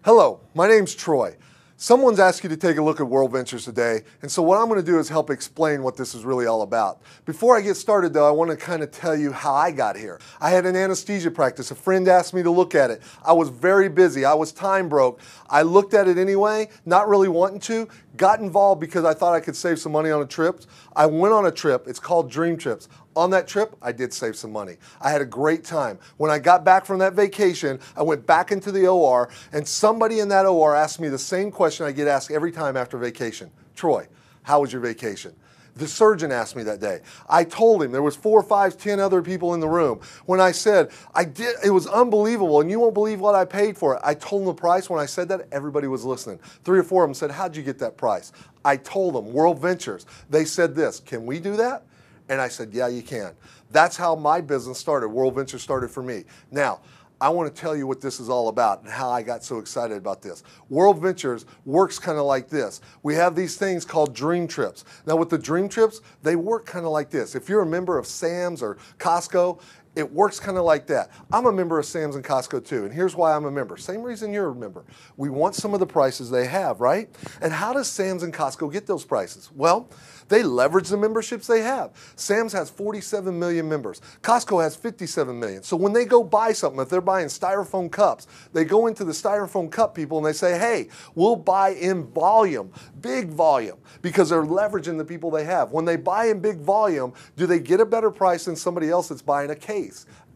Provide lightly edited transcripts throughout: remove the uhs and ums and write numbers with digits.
Hello, my name's Troy. Someone's asked you to take a look at WorldVentures today, and so what I'm going to do is help explain what this is really all about. Before I get started though, I want to kind of tell you how I got here. I had an anesthesia practice. A friend asked me to look at it. I was very busy. I was time broke. I looked at it anyway, not really wanting to, got involved because I thought I could save some money on a trip. I went on a trip. It's called Dream Trips. On that trip, I did save some money. I had a great time. When I got back from that vacation, I went back into the OR, and somebody in that OR asked me the same question I get asked every time after vacation. Troy, how was your vacation? The surgeon asked me that day. I told him, there was 4, 5, 10 other people in the room. When I said, it was unbelievable, and you won't believe what I paid for it. I told them the price. When I said that, everybody was listening. 3 or 4 of them said, how'd you get that price? I told them, WorldVentures. They said this, can we do that? And I said, yeah, you can. That's how my business started. WorldVentures started for me. Now, I want to tell you what this is all about and how I got so excited about this. WorldVentures works kind of like this. We have these things called Dream Trips. Now with the Dream Trips, they work kind of like this. If you're a member of Sam's or Costco, it works kind of like that. I'm a member of Sam's and Costco too, and here's why I'm a member. Same reason you're a member. We want some of the prices they have, right? And how does Sam's and Costco get those prices? Well, they leverage the memberships they have. Sam's has 47 million members. Costco has 57 million. So when they go buy something, if they're buying styrofoam cups, they go into the styrofoam cup people and they say, hey, we'll buy in volume, big volume, because they're leveraging the people they have. When they buy in big volume, do they get a better price than somebody else that's buying a case?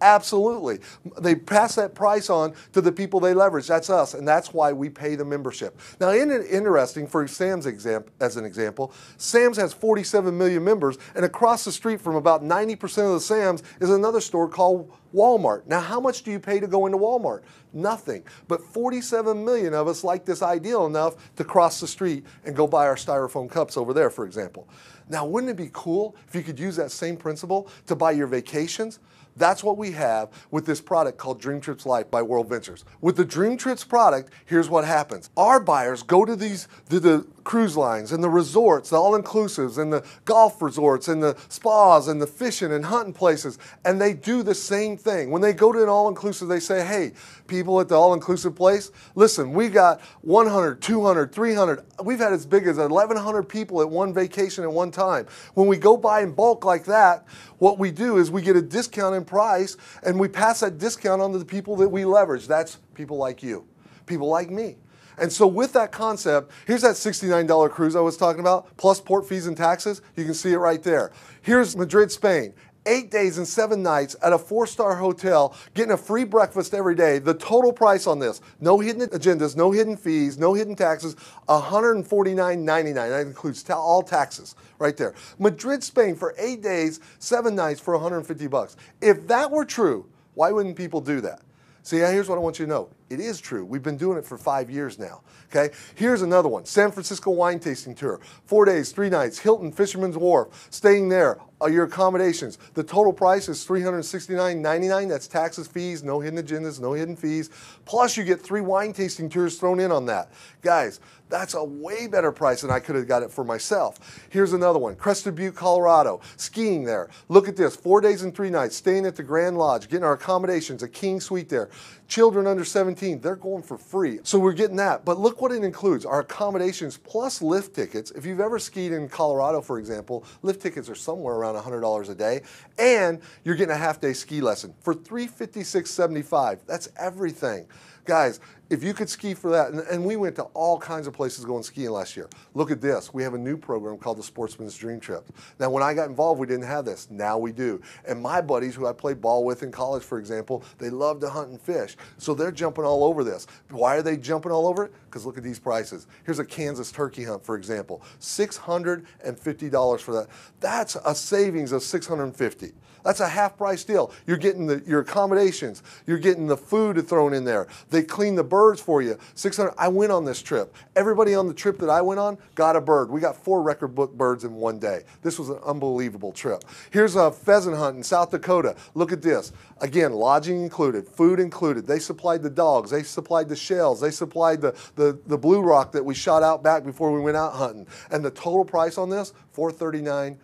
Absolutely. They pass that price on to the people they leverage. That's us, and that's why we pay the membership. Now, isn't it interesting, for Sam's as an example, Sam's has 47 million members, and across the street from about 90% of the Sam's is another store called Walmart. Now, how much do you pay to go into Walmart? Nothing. But 47 million of us like this ideal enough to cross the street and go buy our styrofoam cups over there, for example. Now, wouldn't it be cool if you could use that same principle to buy your vacations? That's what we have with this product called Dream Trips Life by WorldVentures. With the Dream Trips product, here's what happens. Our buyers go to the cruise lines and the resorts, the all-inclusives and the golf resorts and the spas and the fishing and hunting places, and they do the same thing. When they go to an all-inclusive, they say, hey, people at the all-inclusive place, listen, we got 100, 200, 300, we've had as big as 1,100 people at one vacation at one time. When we go buy in bulk like that, what we do is we get a discount in price, and we pass that discount on to the people that we leverage. That's people like you, people like me. And so with that concept, here's that $69 cruise I was talking about, plus port fees and taxes. You can see it right there. Here's Madrid, Spain. 8 days and 7 nights at a 4-star hotel, getting a free breakfast every day. The total price on this, no hidden agendas, no hidden fees, no hidden taxes, $149.99. That includes all taxes right there. Madrid, Spain for 8 days, 7 nights for $150. If that were true, why wouldn't people do that? See, here's what I want you to know. It is true. We've been doing it for 5 years now. Okay? Here's another one. San Francisco wine tasting tour. 4 days, 3 nights. Hilton Fisherman's Wharf. Staying there. Your accommodations. The total price is $369.99. That's taxes, fees, no hidden agendas, no hidden fees. Plus you get 3 wine tasting tours thrown in on that. Guys, that's a way better price than I could have got it for myself. Here's another one. Crested Butte, Colorado. Skiing there. Look at this. 4 days and 3 nights. Staying at the Grand Lodge. Getting our accommodations. A king suite there. Children under 17, they're going for free. So we're getting that. But look what it includes. Our accommodations plus lift tickets. If you've ever skied in Colorado, for example, lift tickets are somewhere around $100 a day. And you're getting a half-day ski lesson for $356.75. That's everything. Guys, if you could ski for that, and we went to all kinds of places going skiing last year. Look at this. We have a new program called the Sportsman's Dream Trip. Now, when I got involved, we didn't have this. Now we do. And my buddies who I played ball with in college, for example, they love to hunt and fish. So they're jumping all over this. Why are they jumping all over it? Because look at these prices. Here's a Kansas turkey hunt, for example. $650 for that. That's a savings of $650. That's a half-price deal. You're getting your accommodations. You're getting the food thrown in there. They clean the birds for you. $600. I went on this trip. Everybody on the trip that I went on got a bird. We got 4 record book birds in one day. This was an unbelievable trip. Here's a pheasant hunt in South Dakota. Look at this. Again, lodging included, food included. They supplied the dogs. They supplied the shells. They supplied the blue rock that we shot out back before we went out hunting. And the total price on this, $439.99.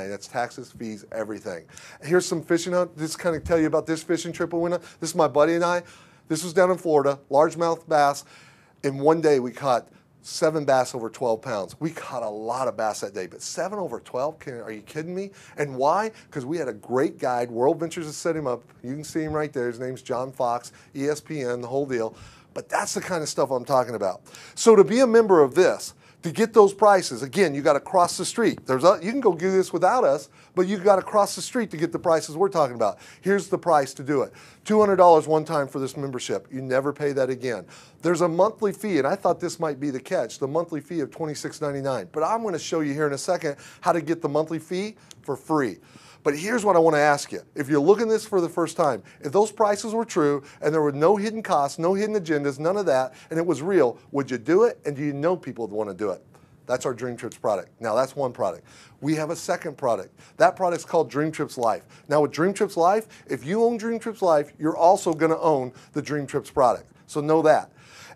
That's taxes, fees, everything. Here's some fishing hunt. Just kind of tell you about this fishing trip we went on. This is my buddy and I. This was down in Florida, largemouth bass. In one day, we caught 7 bass over 12 pounds. We caught a lot of bass that day, but 7 over 12, are you kidding me? And why? Because we had a great guide. WorldVentures has set him up. You can see him right there. His name's John Fox, ESPN, the whole deal. But that's the kind of stuff I'm talking about. So to be a member of this, to get those prices, again, you got to cross the street. You can go do this without us, but you got to cross the street to get the prices we're talking about. Here's the price to do it. $200 one time for this membership. You never pay that again. There's a monthly fee, and I thought this might be the catch, the monthly fee of $26.99. But I'm going to show you here in a second how to get the monthly fee for free. But here's what I want to ask you. If you're looking at this for the first time, if those prices were true and there were no hidden costs, no hidden agendas, none of that, and it was real, would you do it? And do you know people would want to do it? That's our Dream Trips product. Now that's one product. We have a second product. That product's called Dream Trips Life. Now with Dream Trips Life, if you own Dream Trips Life, you're also going to own the Dream Trips product. So know that.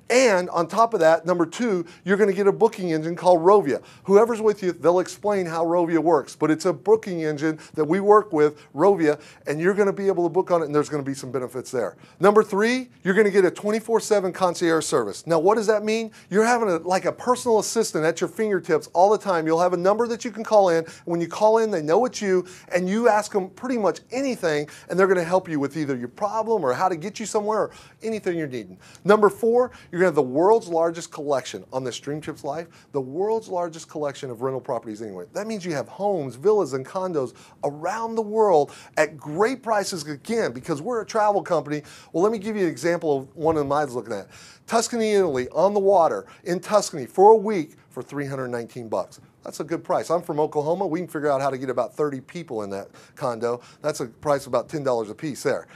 And on top of that, number 2, you're going to get a booking engine called Rovia. Whoever's with you, they'll explain how Rovia works. But it's a booking engine that we work with, Rovia, and you're going to be able to book on it, and there's going to be some benefits there. Number 3, you're going to get a 24/7 concierge service. Now, what does that mean? You're having like a personal assistant at your fingertips all the time. You'll have a number that you can call in. When you call in, they know it's you, and you ask them pretty much anything, and they're going to help you with either your problem or how to get you somewhere or anything you're needing. Number 4, you're going to have the world's largest collection on this Dream Trips Life, the world's largest collection of rental properties anywhere. That means you have homes, villas, and condos around the world at great prices again, because we're a travel company. Well, let me give you an example of one of mine I was looking at. Tuscany, Italy, on the water in Tuscany for a week for $319. That's a good price. I'm from Oklahoma. We can figure out how to get about 30 people in that condo. That's a price of about $10 a piece there.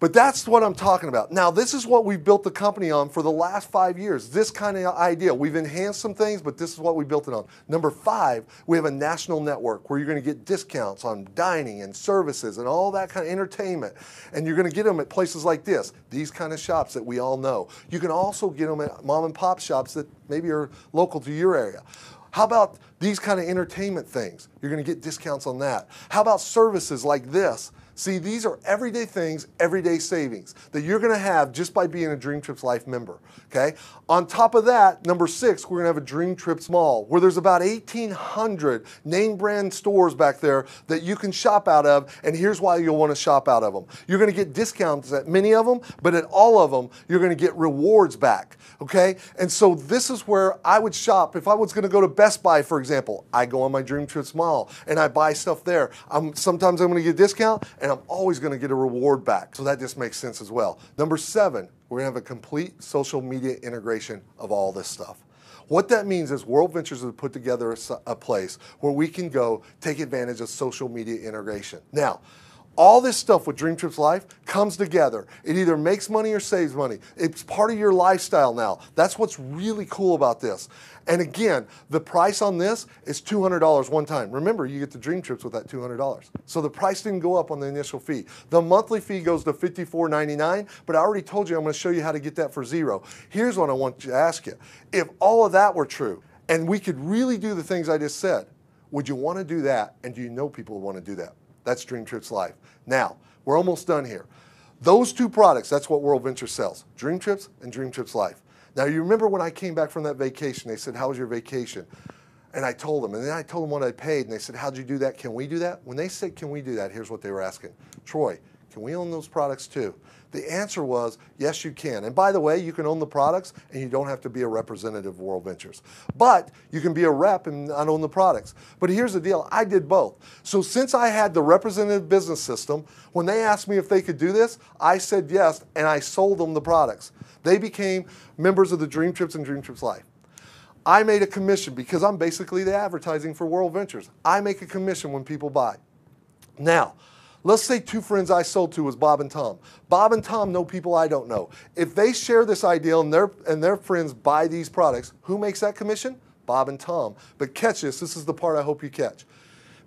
But that's what I'm talking about. Now, this is what we've built the company on for the last 5 years, this kind of idea. We've enhanced some things, but this is what we built it on. Number 5, we have a national network where you're going to get discounts on dining and services and all that kind of entertainment. And you're going to get them at places like this, these kind of shops that we all know. You can also get them at mom and pop shops that maybe are local to your area. How about these kind of entertainment things? You're going to get discounts on that. How about services like this? See, these are everyday things, everyday savings that you're going to have just by being a Dream Trips Life member, okay? On top of that, number 6, we're going to have a Dream Trips Mall where there's about 1,800 name brand stores back there that you can shop out of, and here's why you'll want to shop out of them. You're going to get discounts at many of them, but at all of them, you're going to get rewards back, okay? And so this is where I would shop. If I was going to go to Best Buy, for example, I go on my Dream Trips Mall and I buy stuff there. Sometimes I'm going to get a discount, and I'm always going to get a reward back. So that just makes sense as well. Number 7, we're going to have a complete social media integration of all this stuff. What that means is WorldVentures has put together a place where we can go take advantage of social media integration. Now, all this stuff with Dream Trips Life comes together. It either makes money or saves money. It's part of your lifestyle now. That's what's really cool about this. And again, the price on this is $200 one time. Remember, you get the Dream Trips with that $200. So the price didn't go up on the initial fee. The monthly fee goes to $54.99, but I already told you I'm going to show you how to get that for $0. Here's what I want to ask you. If all of that were true, and we could really do the things I just said, would you want to do that? And do you know people who want to do that? That's Dream Trips Life. Now, we're almost done here. Those 2 products, that's what WorldVentures sells, Dream Trips and Dream Trips Life. Now, you remember when I came back from that vacation, they said, how was your vacation? And I told them, and then I told them what I paid, and they said, how'd you do that? Can we do that? When they said, can we do that, here's what they were asking. Troy, can we own those products too? The answer was, yes, you can. And by the way, you can own the products and you don't have to be a representative of WorldVentures. But you can be a rep and not own the products. But here's the deal, I did both. So since I had the representative business system, when they asked me if they could do this, I said yes, and I sold them the products. They became members of the Dream Trips and Dream Trips Life. I made a commission because I'm basically the advertising for WorldVentures. I make a commission when people buy. Now, let's say 2 friends I sold to was Bob and Tom. Bob and Tom know people I don't know. If they share this idea and their friends buy these products, who makes that commission? Bob and Tom. But catch this, this is the part I hope you catch.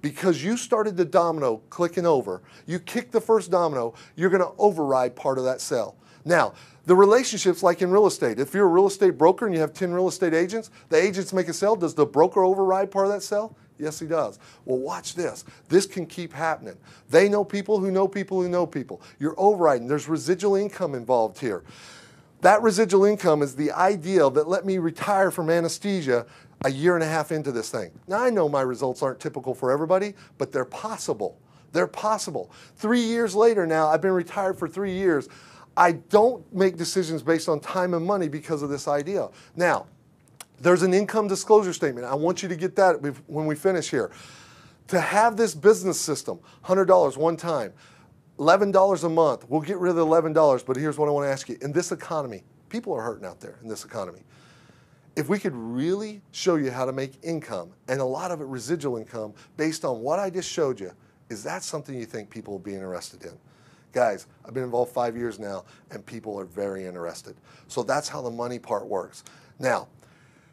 Because you started the domino clicking over, you kicked the first domino, you're going to override part of that sale. Now, the relationships like in real estate. If you're a real estate broker and you have 10 real estate agents, the agents make a sale, does the broker override part of that sale? Yes, he does. Well, watch this. This can keep happening. They know people who know people who know people. You're overriding. There's residual income involved here. That residual income is the ideal that let me retire from anesthesia a year and a half into this thing. Now, I know my results aren't typical for everybody, but they're possible. They're possible. 3 years later now, I've been retired for 3 years. I don't make decisions based on time and money because of this idea. Now, there's an income disclosure statement. I want you to get that when we finish here. To have this business system, $100 one time, $11 a month, we'll get rid of the $11, but here's what I want to ask you. In this economy, people are hurting out there in this economy. If we could really show you how to make income, and a lot of it residual income, based on what I just showed you, is that something you think people will be interested in? Guys, I've been involved 5 years now, and people are very interested. So that's how the money part works. Now,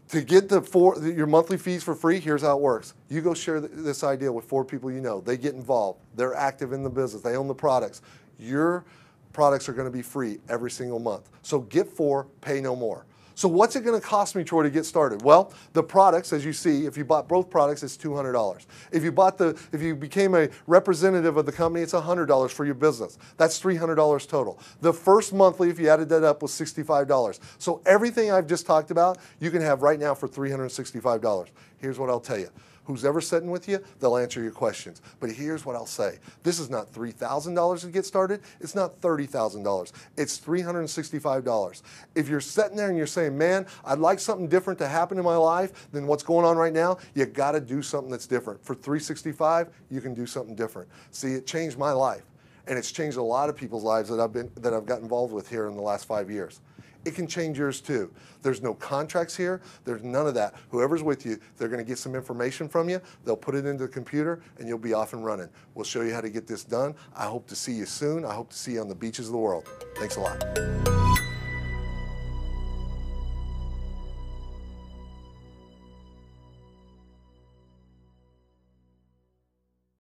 to get your monthly fees for free, here's how it works. You go share this idea with 4 people you know. They get involved. They're active in the business. They own the products. Your products are going to be free every single month. So get 4, pay no more. So what's it going to cost me, Troy, to get started? Well, the products, as you see, if you bought both products, it's $200. If you became a representative of the company, it's $100 for your business. That's $300 total. The first monthly, if you added that up, was $65. So everything I've just talked about, you can have right now for $365. Here's what I'll tell you. Who's ever sitting with you, they'll answer your questions. But here's what I'll say. This is not $3,000 to get started. It's not $30,000. It's $365. If you're sitting there and you're saying, man, I'd like something different to happen in my life than what's going on right now, you got to do something that's different. For $365, you can do something different. See, it changed my life, and it's changed a lot of people's lives that I've got involved with here in the last 5 years. It can change yours too. There's no contracts here. There's none of that. Whoever's with you, they're going to get some information from you. They'll put it into the computer, and you'll be off and running. We'll show you how to get this done. I hope to see you soon. I hope to see you on the beaches of the world. Thanks a lot.